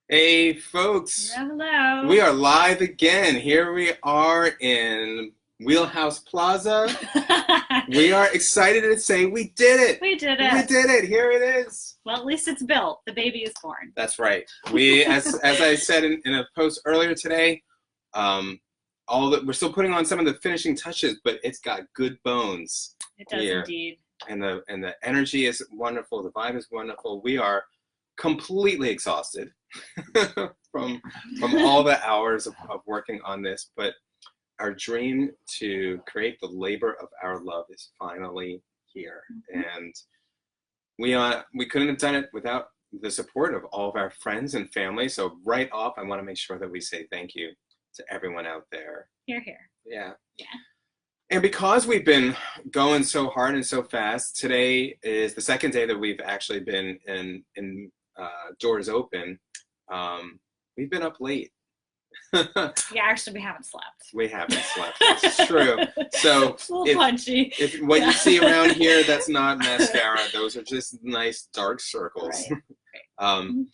Hey, folks, Hello. we are live again. Here we are in Wheelhouse Plaza. We are excited to say we did it. We did We it. did it. Here it is. Well, at least it's built. The baby is born. That's right. We, as I said in a post earlier today, um, we're still putting on some of the finishing touches, but it's got good bones It does here, indeed. and the energy is wonderful. The vibe is wonderful. We are completely exhausted from all the hours of working on this, but our dream to create the labor of our love is finally here. And we couldn't have done it without the support of all of our friends and family. So right off, I want to make sure that we say thank you to everyone out there. Here, here. Yeah. Yeah. And because we've been going so hard and so fast, today is the second day that we've actually been in doors open. We've been up late. Yeah, actually, we haven't slept. We haven't slept. That's true. So It's a little punchy. if what you see around here, that's not mascara. Those are just nice dark circles. Right.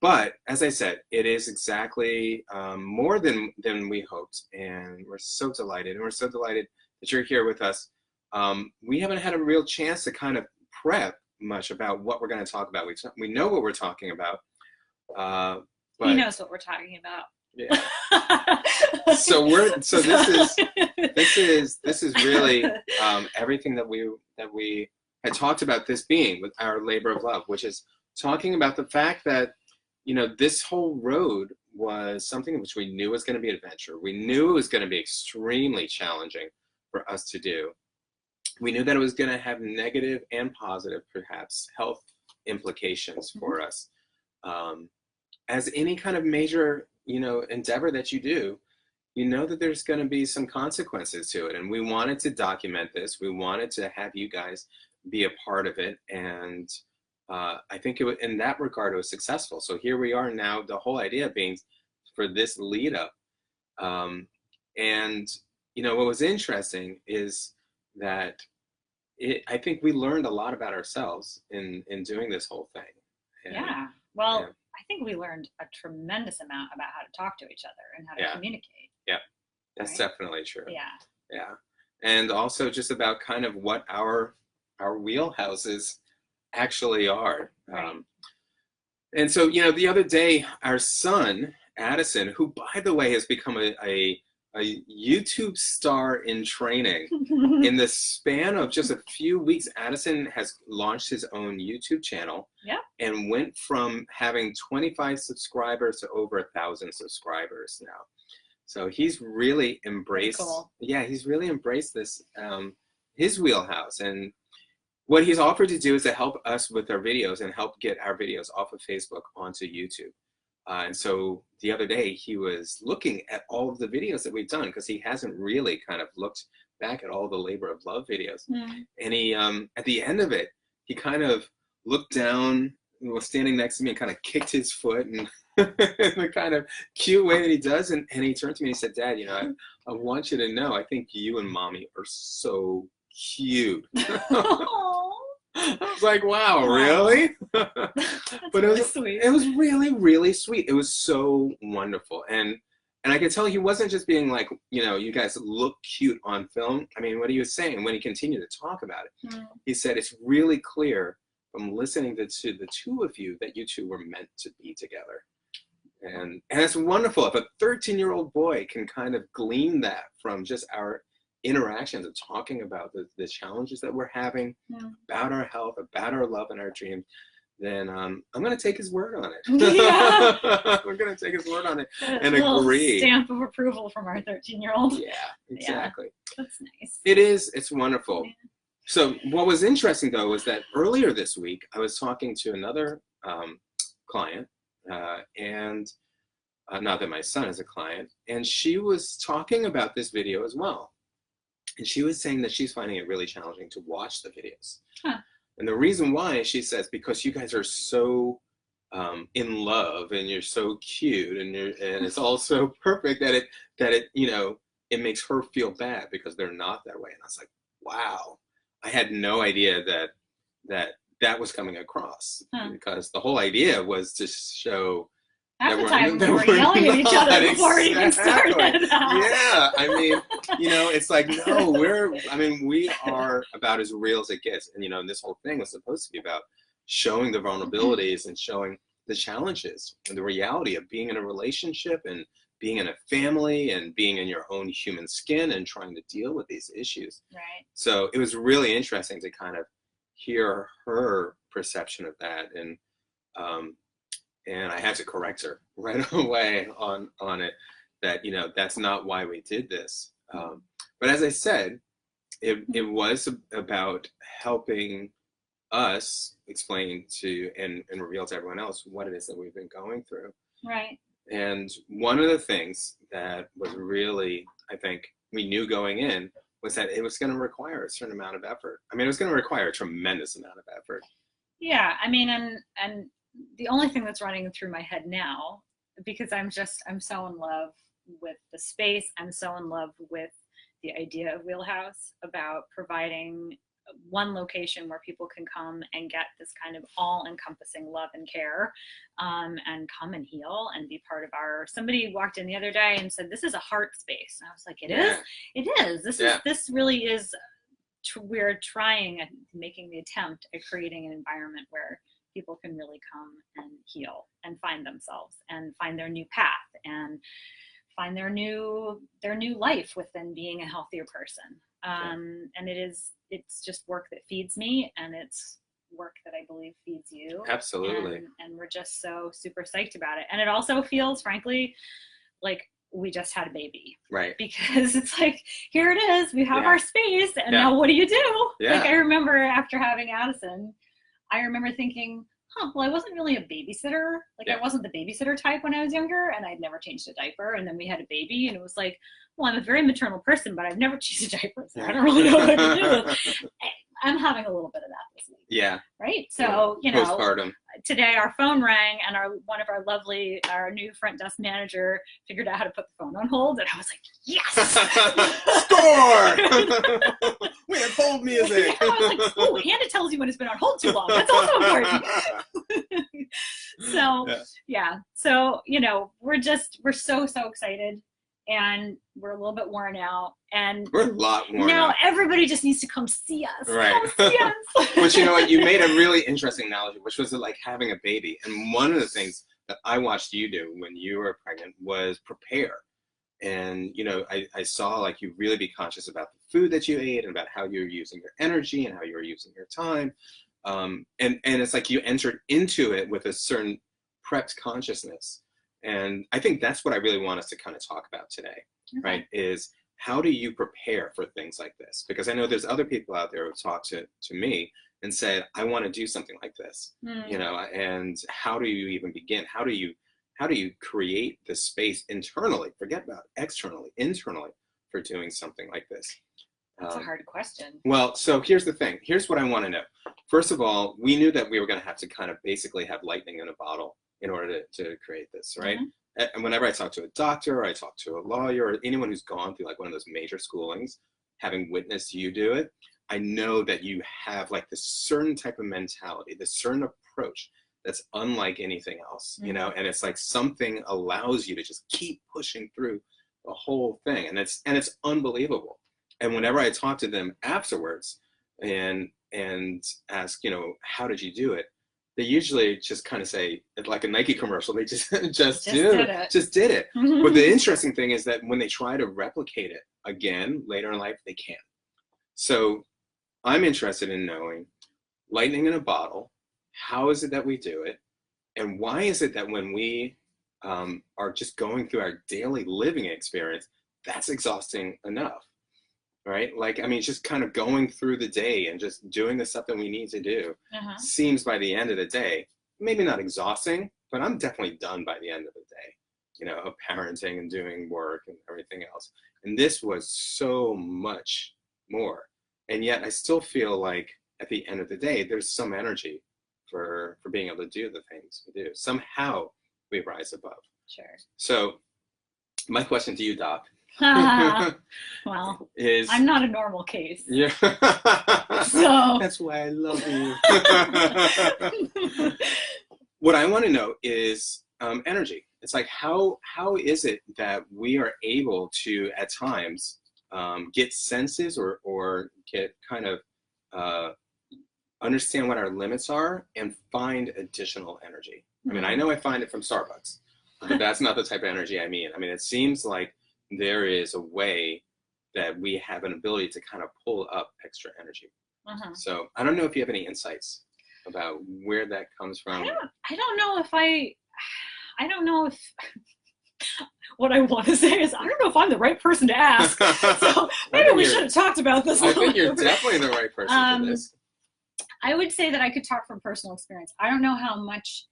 But as I said, it is exactly more than we hoped, and we're so delighted. And we're so delighted that you're here with us. We haven't had a real chance to kind of prep much about what we're going to talk about. We know what we're talking about. But He knows what we're talking about. yeah. So this is really everything that we had talked about this being with our labor of love, which is talking about the fact that this whole road was something which we knew was going to be an adventure. We knew it was going to be extremely challenging for us to do. We knew that it was going to have negative and positive, perhaps, health implications for us. As any kind of major, endeavor that you do, that there's going to be some consequences to it. And we wanted to document this. We wanted to have you guys be a part of it. And I think in that regard, it was successful. So here we are now, the whole idea being for this lead up. And, what was interesting is that I think we learned a lot about ourselves in doing this whole thing. And, yeah. Well, yeah. I think we learned a tremendous amount about how to talk to each other and how to communicate. Yeah, that's definitely true. Yeah. Yeah. And also just about kind of what our wheelhouses actually are. Right. And so, the other day, our son, Addison, who, by the way, has become a YouTube star in training. In the span of just a few weeks, Addison has launched his own YouTube channel. Yeah. And went from having 25 subscribers to over 1,000 subscribers now. So he's really embraced. Cool. Yeah, he's really embraced this, his wheelhouse. And what he's offered to do is to help us with our videos and help get our videos off of Facebook onto YouTube. And so the other day he was looking at all of the videos that we've done, because he hasn't really kind of looked back at all the labor of love videos. And he, at the end of it, he kind of looked down, was standing next to me and kind of kicked his foot and in the kind of cute way that he does. And he turned to me and he said, "Dad, I want you to know, I think you and Mommy are so cute." I was like, wow, really? But really sweet. It was really, really sweet. It was so wonderful. And I could tell he wasn't just being like, you guys look cute on film. I mean, what he was saying when he continued to talk about it, he said, it's really clear from listening to the two of you that you two were meant to be together. And it's wonderful if a 13-year-old boy can kind of glean that from just our interactions of talking about the challenges that we're having, about our health, about our love and our dreams, then I'm going to take his word on it. Yeah. We're going to take his word on it and a agree. Stamp of approval from our 13-year-old. Yeah, exactly. Yeah, that's nice. It is. It's wonderful. Yeah. So what was interesting, though, was that earlier this week, I was talking to another client, and not that my son is a client, and she was talking about this video as well. And she was saying that she's finding it really challenging to watch the videos. Huh. And the reason why, she says, because you guys are so in love and you're so cute and it's all so perfect that it it makes her feel bad because they're not that way. And I was like, wow, I had no idea that was coming across, because the whole idea was to show Half the time we were yelling at each other before we even started. Yeah, I mean, you know, it's like, no, we are about as real as it gets. And, you know, this whole thing was supposed to be about showing the vulnerabilities and showing the challenges and the reality of being in a relationship and being in a family and being in your own human skin and trying to deal with these issues. Right. So it was really interesting to kind of hear her perception of that. And I had to correct her right away on it, that, you know, that's not why we did this. But as I said, it was about helping us explain to and reveal to everyone else what it is that we've been going through. Right. And one of the things that was really, I think, we knew going in was that it was going to require a certain amount of effort. I mean, it was going to require a tremendous amount of effort. Yeah, I mean, and the only thing that's running through my head now, because I'm so in love with the space, I'm so in love with the idea of Wheelhouse, about providing one location where people can come and get this kind of all-encompassing love and care, and come and heal and be part of somebody walked in the other day and said, this is a heart space. And I was like, it is. This really is, we're trying and making the attempt at creating an environment where people can really come and heal and find themselves and find their new path and find their new life within being a healthier person. And it's just work that feeds me, and it's work that I believe feeds you. Absolutely. And we're just so super psyched about it. And it also feels, frankly, like we just had a baby. Right. Because it's like, here it is, we have our space, and now what do you do? Yeah. Like, I remember after having Addison, I remember thinking, well, I wasn't really a babysitter. Like, I wasn't the babysitter type when I was younger, and I'd never changed a diaper. And then we had a baby, and it was like, well, I'm a very maternal person, but I've never changed a diaper, so I don't really know what to do. I'm having a little bit of that this week. Yeah. Right? So, you know, postpartum. Today our phone rang, and one of our new front desk manager figured out how to put the phone on hold, and I was like, yes! Score! We have hold music. I was like, oh, and it tells you when it's been on hold too long. That's also important. So, So, you know, we're so excited. And we're a little bit worn out, and we're a lot worn now out. Everybody just needs to come see us. Right. Come see us. But you know what? You made a really interesting analogy, which was like having a baby. And one of the things that I watched you do when you were pregnant was prepare. And, you know, I saw like you really be conscious about the food that you ate and about how you're using your energy and how you're using your time. And it's like you entered into it with a certain prepped consciousness. And I think that's what I really want us to kind of talk about today, right? Is how do you prepare for things like this? Because I know there's other people out there who talk to me and said, I want to do something like this, you know, and how do you even begin? How do you create the space internally, forget about externally, internally, for doing something like this? That's a hard question. Well, so here's the thing. Here's what I want to know. First of all, we knew that we were going to have to kind of basically have lightning in a bottle in order to create this, right? And whenever I talk to a doctor, or I talk to a lawyer, or anyone who's gone through like one of those major schoolings, having witnessed you do it, I know that you have like this certain type of mentality, this certain approach that's unlike anything else, you know, and it's like something allows you to just keep pushing through the whole thing. And it's unbelievable. And whenever I talk to them afterwards and ask, you know, how did you do it? They usually just kind of say, like a Nike commercial, they just did it. But the interesting thing is that when they try to replicate it again later in life, they can't. So I'm interested in knowing, lightning in a bottle, how is it that we do it? And why is it that when we are just going through our daily living experience, that's exhausting enough? Right? Like, I mean, just kind of going through the day and just doing the stuff that we need to do seems by the end of the day, maybe not exhausting, but I'm definitely done by the end of the day, you know, of parenting and doing work and everything else. And this was so much more. And yet I still feel like at the end of the day, there's some energy for being able to do the things we do. Somehow we rise above. Sure. So my question to you, Doc, well, I'm not a normal case. Yeah. So that's why I love you. What I want to know is energy. it's like, how is it that we are able to, at times, get senses or get kind of understand what our limits are and find additional energy? I mean, I know I find it from Starbucks, but that's not the type of energy I mean. I mean, it seems like there is a way that we have an ability to kind of pull up extra energy. So I don't know if you have any insights about where that comes from. I don't know if what I want to say is, I don't know if I'm the right person to ask. So maybe we should have talked about this. I think you're definitely the right person for this. I would say that I could talk from personal experience. I don't know how much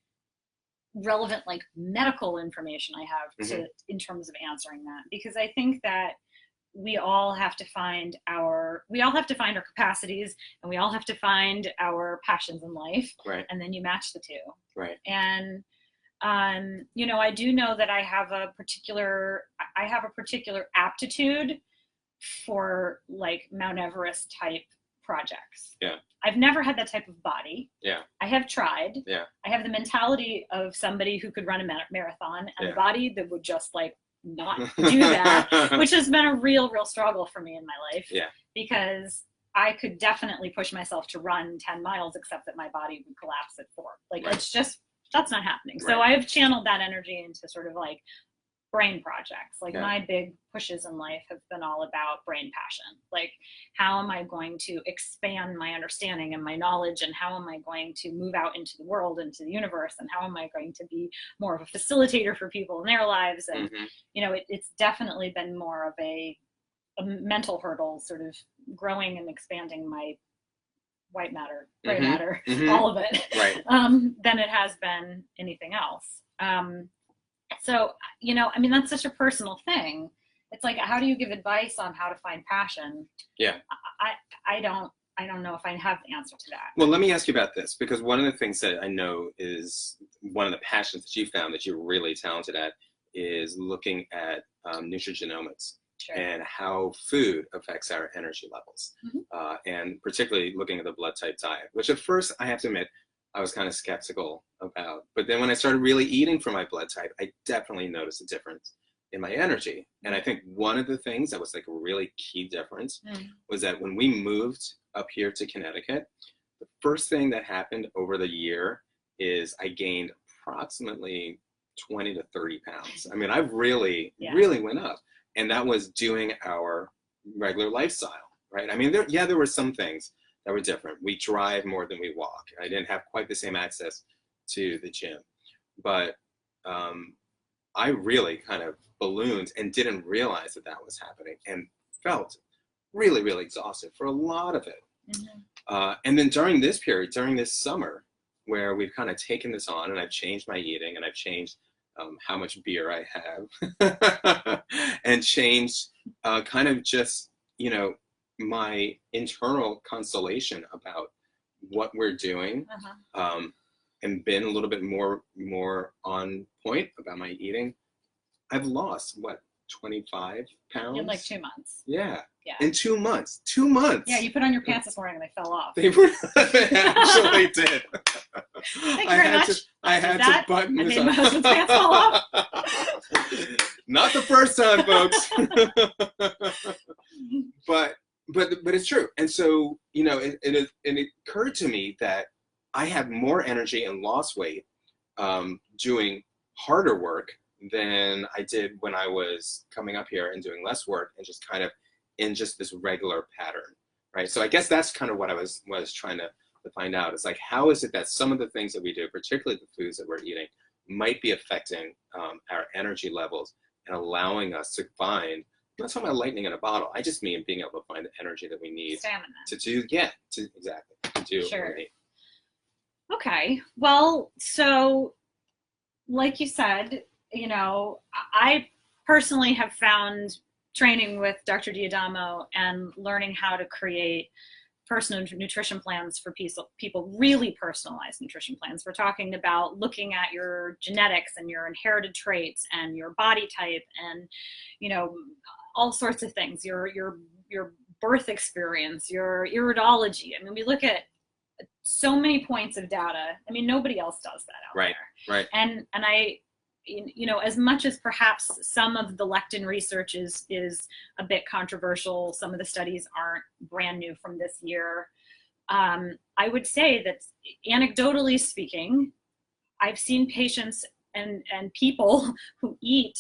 relevant, like, medical information I have to in terms of answering that, because I think that we all have to find our capacities, and we all have to find our passions in life, right? And then you match the two, right? And you know, I do know that I have a particular aptitude for, like, Mount Everest type projects. Yeah. I've never had that type of body. Yeah. I have tried. Yeah. I have the mentality of somebody who could run a marathon, and a body that would just, like, not do that, which has been a real struggle for me in my life. Yeah. Because I could definitely push myself to run 10 miles, except that my body would collapse at 4. Like, it's just, that's not happening. So I have channeled that energy into sort of, like, brain projects. Like, my big pushes in life have been all about brain passion. Like, how am I going to expand my understanding and my knowledge, and how am I going to move out into the world, into the universe, and how am I going to be more of a facilitator for people in their lives? And you know, it's definitely been more of a mental hurdle, sort of growing and expanding my white matter, gray matter, all of it, than it has been anything else. So, you know, I mean, that's such a personal thing. It's like, how do you give advice on how to find passion? Yeah. I don't know if I have the answer to that. Well, let me ask you about this, because one of the things that I know is one of the passions that you found that you're really talented at is looking at nutrigenomics. Sure. And how food affects our energy levels. And particularly looking at the blood type diet, which at first, I have to admit, I was kind of skeptical about. But then when I started really eating for my blood type, I definitely noticed a difference in my energy. And I think one of the things that was, like, a really key difference was that when we moved up here to Connecticut, the first thing that happened over the year is I gained approximately 20 to 30 pounds. I mean, I really went up. And that was doing our regular lifestyle, right? I mean, there were some things that were different. We drive more than we walk. I didn't have quite the same access to the gym, but I really kind of ballooned and didn't realize that that was happening, and felt really, really exhausted for a lot of it. And then during this period, during this summer, where we've kind of taken this on, and I've changed my eating, and I've changed how much beer I have, and changed kind of just, you know, my internal constellation about what we're doing, and been a little bit more on point about my eating. I've lost, what, 25 pounds? In like 2 months. Yeah. Yeah. In 2 months. 2 months. Yeah, you put on your pants this morning and they fell off. They actually did. Thank you very much. I had to button this up. My husband's pants fall off. Not the first time, folks. But it's true. And so, you know, it occurred to me that I have more energy and lost weight doing harder work than I did when I was coming up here and doing less work, and just kind of in just this regular pattern, right? So I guess that's kind of what I was trying to find out. It's like, how is it that some of the things that we do, particularly the foods that we're eating, might be affecting our energy levels and allowing us to find, I'm not talking about lightning in a bottle, I just mean being able to find the energy that we need Stamina. to do Sure. what we need. Okay, well, so like you said, you know, I personally have found training with Dr. Diadamo and learning how to create personal nutrition plans for people, really personalized nutrition plans. We're talking about looking at your genetics and your inherited traits and your body type and, you know, all sorts of things, your birth experience, your iridology. I mean, we look at so many points of data. I mean, nobody else does that out there. Right. And you know, as much as perhaps some of the lectin research is a bit controversial, some of the studies aren't brand new from this year. I would say that anecdotally speaking, I've seen patients and people who eat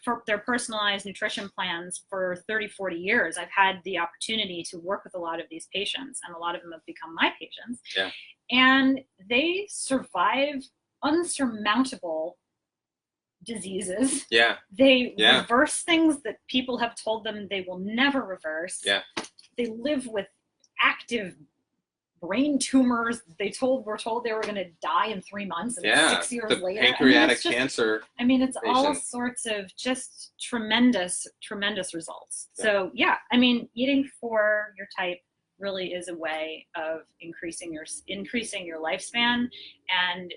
for their personalized nutrition plans for 30, 40 years. I've had the opportunity to work with a lot of these patients, and a lot of them have become my patients. Yeah. And they survive unsurmountable diseases. Yeah. They Yeah. reverse things that people have told them they will never reverse. Yeah. They live with active brain tumors. Were told they were going to die in 3 months, and 6 years the later. Pancreatic cancer. I mean, it's patient. all sorts of just tremendous results. Yeah. So yeah, I mean, eating for your type really is a way of increasing your lifespan and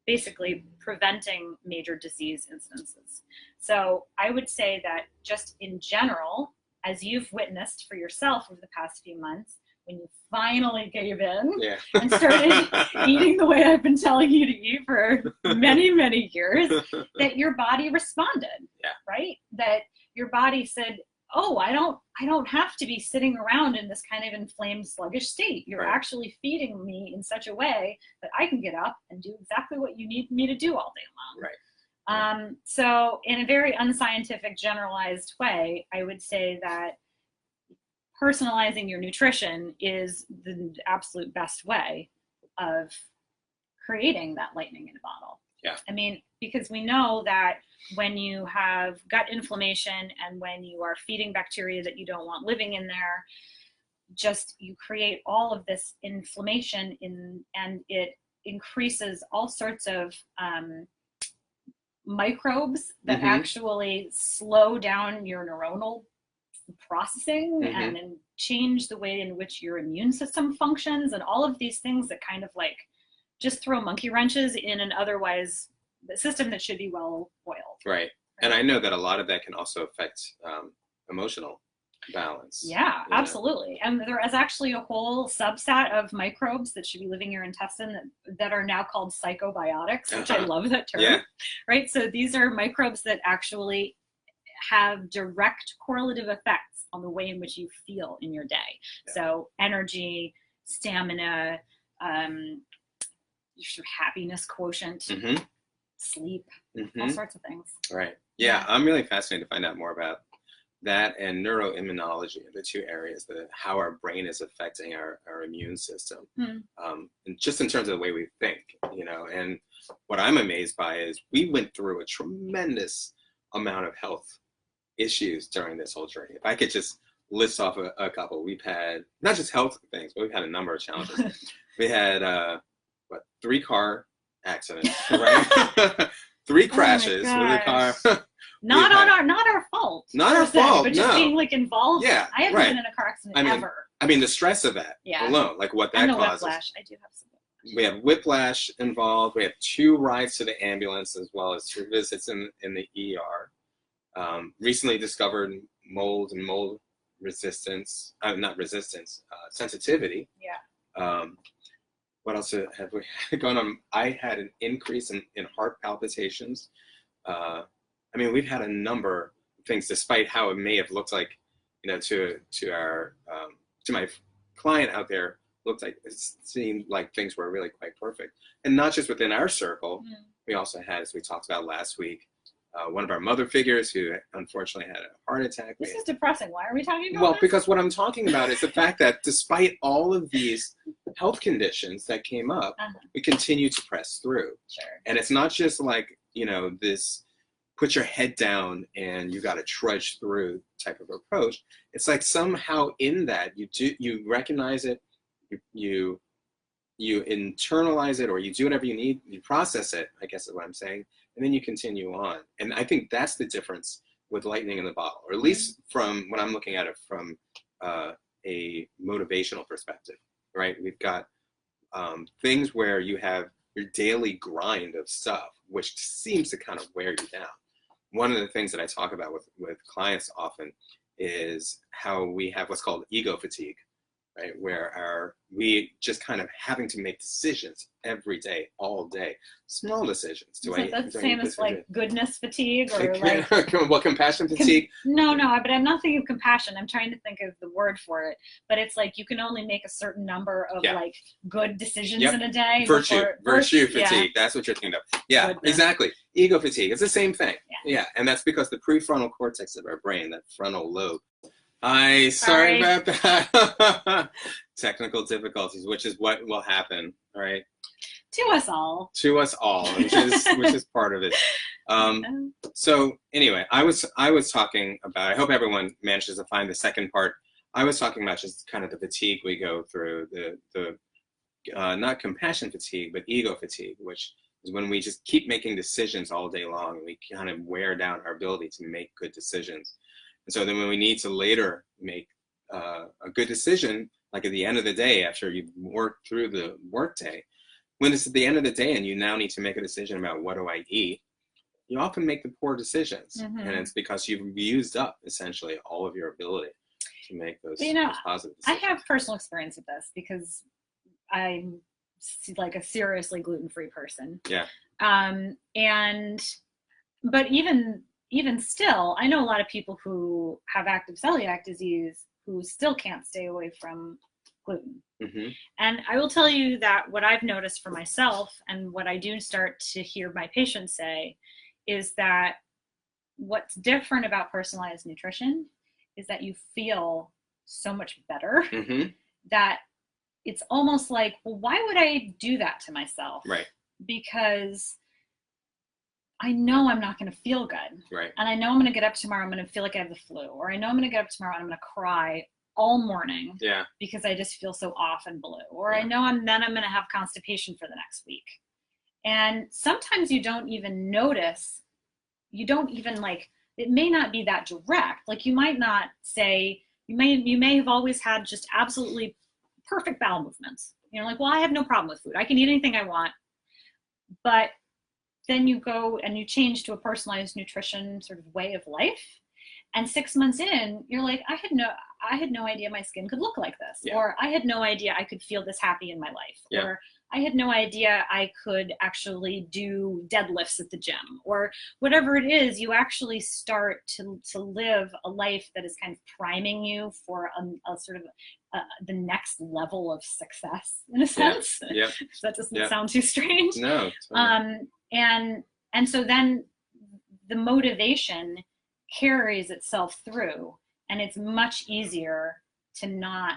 basically preventing major disease incidences. So I would say that just in general, as you've witnessed for yourself over the past few months, when you finally gave in and started eating the way I've been telling you to eat for many, many years, that your body responded, right? That your body said, oh, I don't have to be sitting around in this kind of inflamed, sluggish state. You're actually feeding me in such a way that I can get up and do exactly what you need me to do all day long. Right. So in a very unscientific, generalized way, I would say that personalizing your nutrition is the absolute best way of creating that lightning in a bottle. Yeah. I mean, because we know that when you have gut inflammation and when you are feeding bacteria that you don't want living in there, just you create all of this inflammation and it increases all sorts of microbes that actually slow down your neuronal processing and change the way in which your immune system functions, and all of these things that kind of like just throw monkey wrenches in an otherwise system that should be well oiled. Right. And I know that a lot of that can also affect emotional balance. Yeah, absolutely. And there is actually a whole subset of microbes that should be living in your intestine that are now called psychobiotics, which I love that term. Yeah. Right. So these are microbes that actually have direct correlative effects on the way in which you feel in your day. Yeah. So energy, stamina, your happiness quotient, sleep, all sorts of things. Right. Yeah, I'm really fascinated to find out more about that and neuroimmunology, the two areas, how our brain is affecting our immune system, and just in terms of the way we think, you know. And what I'm amazed by is we went through a tremendous amount of health issues during this whole journey. If I could just list off a couple, we've had not just health things, but we've had a number of challenges. We had 3 car accidents, right? 3 crashes with a car. Not our fault. Not our fault, but just being like involved. Yeah, I haven't been in a car accident ever. I mean, the stress of that alone, like what that causes. Whiplash. I do have some whiplash. We have whiplash involved. We have 2 rides to the ambulance as well as 2 visits in the ER. Recently discovered mold and mold resistance, sensitivity. Yeah. What else have we had going on? I had an increase in heart palpitations. I mean, we've had a number of things, despite how it may have looked like, you know, to my client out there, looked like it seemed like things were really quite perfect. And not just within our circle, we also had, as we talked about last week, one of our mother figures who unfortunately had a heart attack. This is depressing. Why are we talking about Well, this? because what I'm talking about is the fact that despite all of these health conditions that came up, we continue to press through. Sure. And it's not just like, you know, this put your head down and you got to trudge through type of approach. It's like somehow in that you recognize it, you internalize it, or you do whatever you need, you process it, I guess is what I'm saying, and then you continue on. And I think that's the difference with lightning in the bottle, or at least from when I'm looking at it from a motivational perspective, right? We've got things where you have your daily grind of stuff, which seems to kind of wear you down. One of the things that I talk about with clients often is how we have what's called ego fatigue, right? Where we just kind of having to make decisions every day, all day, small decisions. So that's the same as like goodness fatigue or like what, compassion fatigue? No, but I'm not thinking of compassion. I'm trying to think of the word for it. But it's like you can only make a certain number of like good decisions in a day. Virtue fatigue. Yeah. That's what you're thinking of. Yeah, goodness. Exactly. Ego fatigue. It's the same thing. Yeah, and that's because the prefrontal cortex of our brain, that frontal lobe. Sorry about that. Technical difficulties, which is what will happen, right? To us all. To us all, which is part of it. So anyway, I was talking about. I hope everyone manages to find the second part. I was talking about just kind of the fatigue we go through, the not compassion fatigue, but ego fatigue, which is when we just keep making decisions all day long, and we kind of wear down our ability to make good decisions. And so then when we need to later make a good decision, like at the end of the day, after you've worked through the workday, when it's at the end of the day and you now need to make a decision about what do I eat, you often make the poor decisions. And it's because you've used up essentially all of your ability to make those, those positive decisions. I have personal experience with this because I'm like a seriously gluten-free person. Yeah. But even still, I know a lot of people who have active celiac disease who still can't stay away from gluten. And I will tell you that what I've noticed for myself and what I do start to hear my patients say is that what's different about personalized nutrition is that you feel so much better that it's almost like, well, why would I do that to myself? Right. Because I know I'm not going to feel good. Right. And I know I'm going to get up tomorrow, I'm going to feel like I have the flu. Or I know I'm going to get up tomorrow and I'm going to cry all morning because I just feel so off and blue. Or I know I'm going to have constipation for the next week. And sometimes you don't even notice, you don't even like, it may not be that direct. Like you might not say, you may have always had just absolutely perfect bowel movements. You know, like, well, I have no problem with food. I can eat anything I want. But then you go and you change to a personalized nutrition sort of way of life. And 6 months in, you're like, I had no idea my skin could look like this. Or I had no idea I could feel this happy in my life. Or I had no idea I could actually do deadlifts at the gym. Or whatever it is, you actually start to live a life that is kind of priming you for a sort of the next level of success, in a sense. That doesn't sound too strange. No. And so then the motivation carries itself through, and it's much easier to not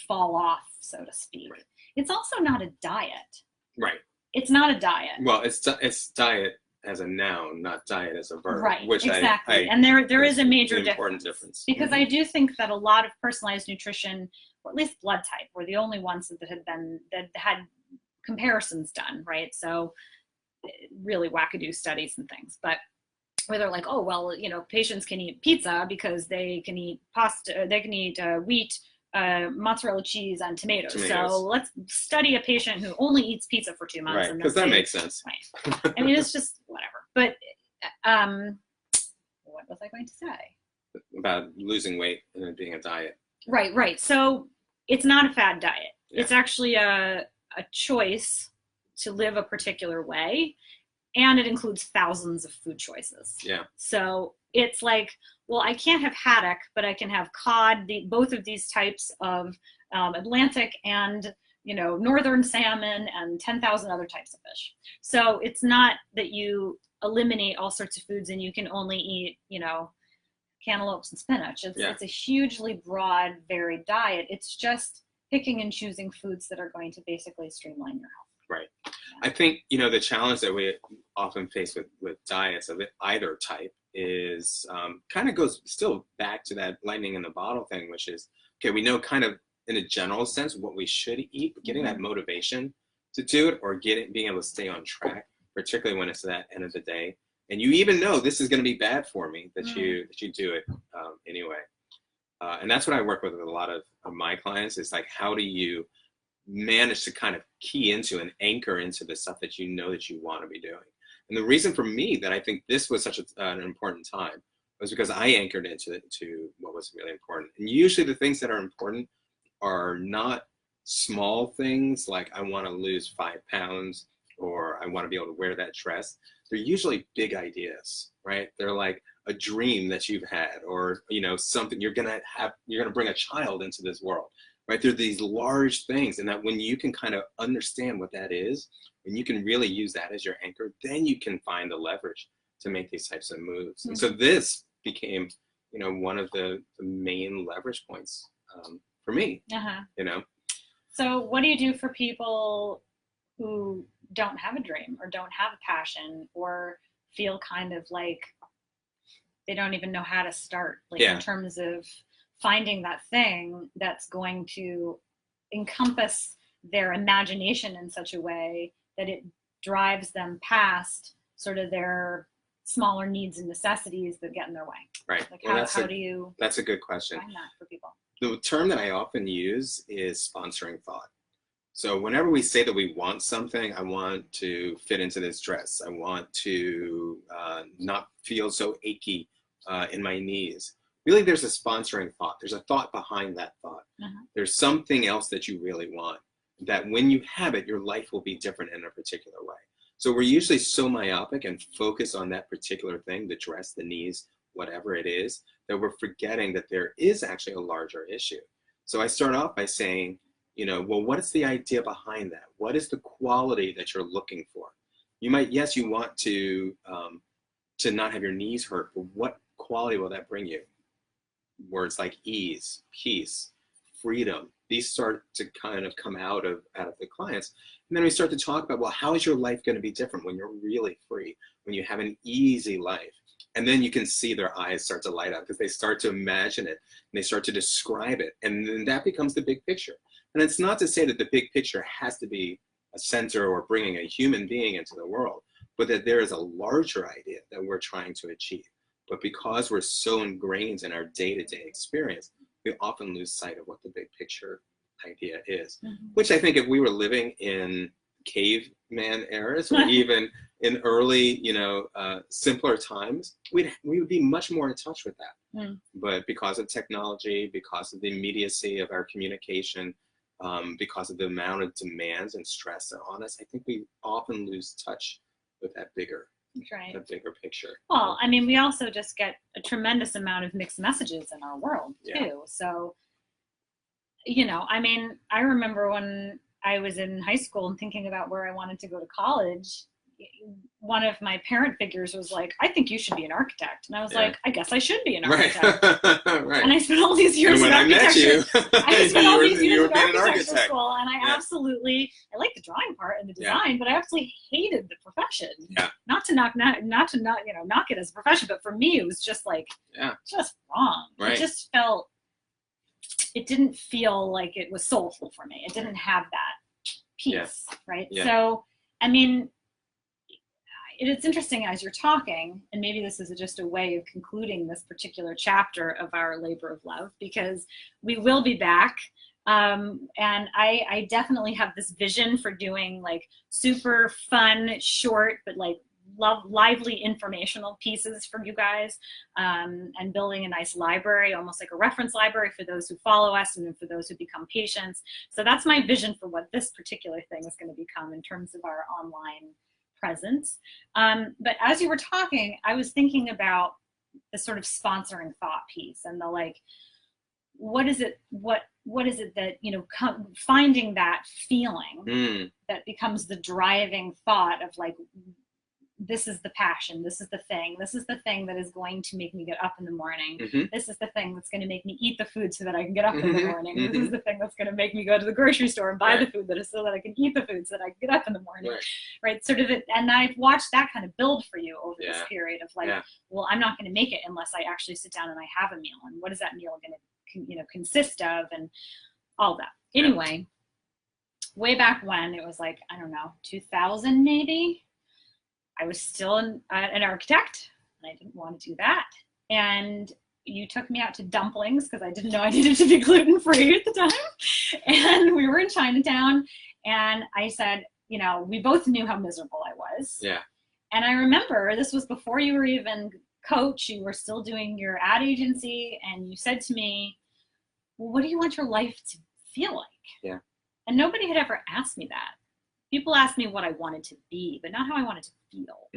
fall off, so to speak. Right. It's also not a diet. Right. It's not a diet. Well, it's diet as a noun, not diet as a verb. Right. Which exactly. And there is a major important difference. Because I do think that a lot of personalized nutrition, or at least blood type, were the only ones that had comparisons done, right? So really wackadoo studies and things, but where they're like, oh, well, you know, patients can eat pizza because they can eat pasta, they can eat wheat, mozzarella cheese, and tomatoes. So let's study a patient who only eats pizza for 2 months. Right, because that makes sense. Right. I mean, it's just whatever. But what was I going to say? About losing weight and it being a diet. Right. So it's not a fad diet. It's actually a choice to live a particular way, and it includes thousands of food choices. Yeah. So it's like, well, I can't have haddock, but I can have cod, both of these types of Atlantic and, you know, northern salmon and 10,000 other types of fish. So it's not that you eliminate all sorts of foods and you can only eat, you know, cantaloupes and spinach. It's a hugely broad, varied diet. It's just picking and choosing foods that are going to basically streamline your health. Right. I think, you know, the challenge that we often face with diets of either type is kind of goes still back to that lightning in the bottle thing, which is, okay, we know kind of in a general sense what we should eat, but getting that motivation to do it or being able to stay on track, particularly when it's that end of the day. And you even know this is going to be bad for me, that you do it anyway. And that's what I work with a lot of my clients is like, how do you manage to kind of key into and anchor into the stuff that you know that you want to be doing? And the reason for me that I think this was such an important time was because I anchored into what was really important. And usually the things that are important are not small things like I want to lose 5 pounds or I want to be able to wear that dress. They're usually big ideas, right? They're like a dream that you've had, or, you know, something you're going to bring a child into this world, right? They're these large things. And that when you can kind of understand what that is, and you can really use that as your anchor, then you can find the leverage to make these types of moves. And so this became, you know, one of the main leverage points for me, you know. So what do you do for people who don't have a dream or don't have a passion or feel kind of like they don't even know how to start, like in terms of finding that thing that's going to encompass their imagination in such a way that it drives them past sort of their smaller needs and necessities that get in their way? Right. Like well, how do you that's a good question. find that for people? The term that I often use is sponsoring thought. So whenever we say that we want something, I want to fit into this dress. I want to not feel so achy in my knees. Really, there's a sponsoring thought. There's a thought behind that thought. There's something else that you really want, that when you have it, your life will be different in a particular way. So we're usually so myopic and focused on that particular thing, the dress, the knees, whatever it is, that we're forgetting that there is actually a larger issue. So I start off by saying, you know, well, what is the idea behind that? What is the quality that you're looking for? You might, yes, you want to not have your knees hurt, but what quality will that bring you? Words like ease, peace, freedom, these start to kind of come out of the clients. And then we start to talk about, well, how is your life going to be different when you're really free, when you have an easy life? And then you can see their eyes start to light up because they start to imagine it and they start to describe it. And then that becomes the big picture. And it's not to say that the big picture has to be a center or bringing a human being into the world, but that there is a larger idea that we're trying to achieve. But because we're so ingrained in our day-to-day experience, we often lose sight of what the big picture idea is, which I think if we were living in caveman eras or even in early, you know, simpler times, we would be much more in touch with that. But because of technology, because of the immediacy of our communication, because of the amount of demands and stress on us, I think we often lose touch with that bigger picture. Well, I mean, we also just get a tremendous amount of mixed messages in our world too. So, you know, I mean, I remember when I was in high school and thinking about where I wanted to go to college, one of my parent figures was like, I think you should be an architect. And I was like, I guess I should be an architect. Right. And I spent all these years in architecture. I spent all these years in architecture school, and I absolutely, I like the drawing part and the design, but I absolutely hated the profession. Not to knock it as a profession, but for me, it was just like, just wrong. It just felt, it didn't feel like it was soulful for me. It didn't have that piece, right? So, I mean, it's interesting as you're talking, and maybe this is just a way of concluding this particular chapter of our labor of love, because we will be back. And I definitely have this vision for doing like super fun, short, but like lively informational pieces for you guys, and building a nice library, almost like a reference library for those who follow us and for those who become patients. So that's my vision for what this particular thing is going to become in terms of our online presence. But as you were talking, I was thinking about the sort of sponsoring thought piece and the like, what is it that, you know, finding that feeling that becomes the driving thought of like, this is the passion, this is the thing that is going to make me get up in the morning. This is the thing that's going to make me eat the food so that I can get up in the morning. This is the thing that's going to make me go to the grocery store and buy the food that is so that I can eat the food so that I can get up in the morning. Right. Sort of it, and I've watched that kind of build for you over this period of like, well, I'm not going to make it unless I actually sit down and I have a meal. And what is that meal going to, you know, consist of, and all that. Anyway, way back when, it was like, I don't know, 2000 maybe. I was still an architect, and I didn't want to do that. And you took me out to dumplings because I didn't know I needed to be gluten-free at the time. And we were in Chinatown, and I said, you know, we both knew how miserable I was. And I remember this was before you were even coach. You were still doing your ad agency, and you said to me, well, what do you want your life to feel like? Yeah. And nobody had ever asked me that. People asked me what I wanted to be, but not how I wanted to feel.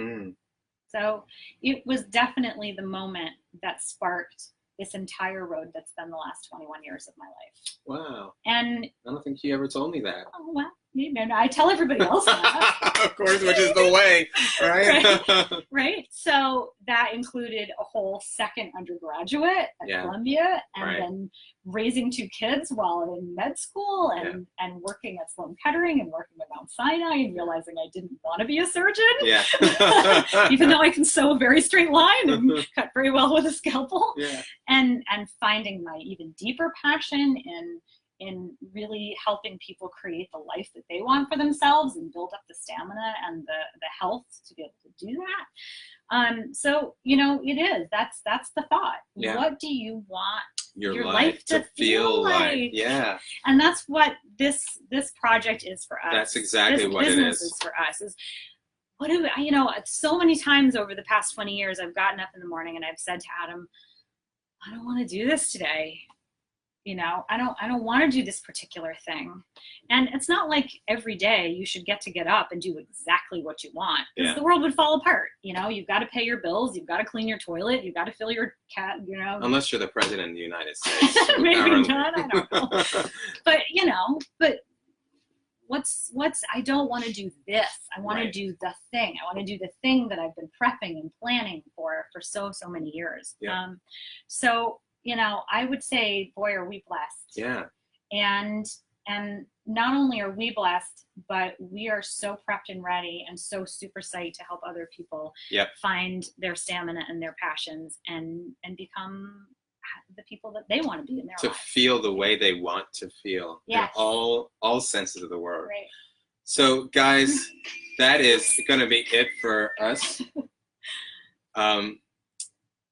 So it was definitely the moment that sparked this entire road that's been the last 21 years of my life. Wow. And I don't think you ever told me that. oh, well, I tell everybody else that. Of course, which is the way, right? Right. So that included a whole second undergraduate at Columbia, and then raising 2 kids while in med school, and working at Sloan Kettering and working at Mount Sinai, and realizing I didn't want to be a surgeon. Yeah. Even though I can sew a very straight line and cut very well with a scalpel. Yeah. And finding my even deeper passion in really helping people create the life that they want for themselves and build up the stamina and the health to be able to do that. So, it is, that's the thought. Yeah. What do you want your life to feel like? Yeah. And that's what this project is for us. That's exactly what it is. For us is, what do so many times over the past 20 years, I've gotten up in the morning and I've said to Adam, I don't want to do this today. I don't want to do this particular thing. And it's not like every day you should get up and do exactly what you want, because the world would fall apart. You've got to pay your bills, you've got to clean your toilet, you've got to fill your cat, Unless you're the president of the United States. Maybe not, I don't know. But what's I don't want to do this. I want to do the thing. I want to do the thing that I've been prepping and planning for so many years. Yeah. So I would say, boy, are we blessed. Yeah. And not only are we blessed, but we are so prepped and ready and so super psyched to help other people find their stamina and their passions and become the people that they want to be in their lives. To feel the way they want to feel. Yes. In all senses of the word. Right. So, guys, that is going to be it for us.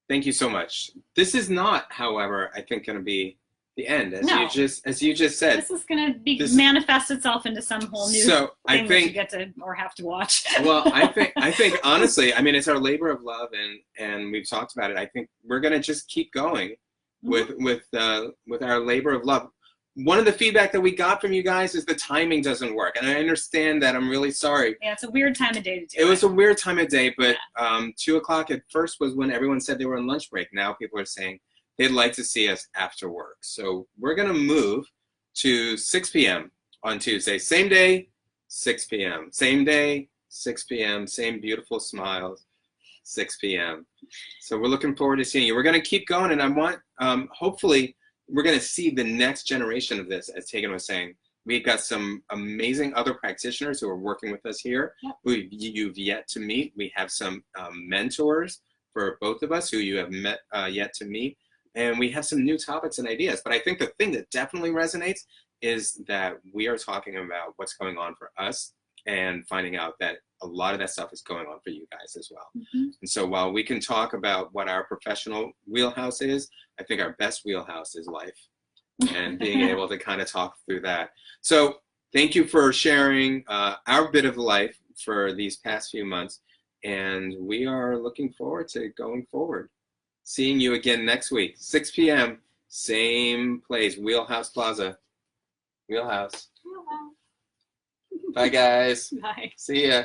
Thank you so much. This is not, however, I think, going to be the end, as you just said. This is going to manifest itself into some whole new thing that you get to or have to watch. Well, I think honestly, it's our labor of love, and we've talked about it. I think we're going to just keep going with our labor of love. One of the feedback that we got from you guys is the timing doesn't work. And I understand that. I'm really sorry. Yeah, it's a weird time of day to do it. It was a weird time of day, but 2 o'clock at first was when everyone said they were on lunch break. Now people are saying they'd like to see us after work. So we're going to move to 6 p.m. on Tuesday. Same day, 6 p.m. Same day, 6 p.m. Same beautiful smiles, 6 p.m. So we're looking forward to seeing you. We're going to keep going, and I want, hopefully, we're going to see the next generation of this, as Tegan was saying. We've got some amazing other practitioners who are working with us here, who you've yet to meet. We have some mentors for both of us who you have met yet to meet. And we have some new topics and ideas. But I think the thing that definitely resonates is that we are talking about what's going on for us and finding out that a lot of that stuff is going on for you guys as well. Mm-hmm. And so while we can talk about what our professional wheelhouse is, I think our best wheelhouse is life and being able to kind of talk through that. So thank you for sharing our bit of life for these past few months. And we are looking forward to going forward. Seeing you again next week, 6 p.m., same place, Wheelhouse Plaza. Wheelhouse. Bye, guys. Bye. See ya.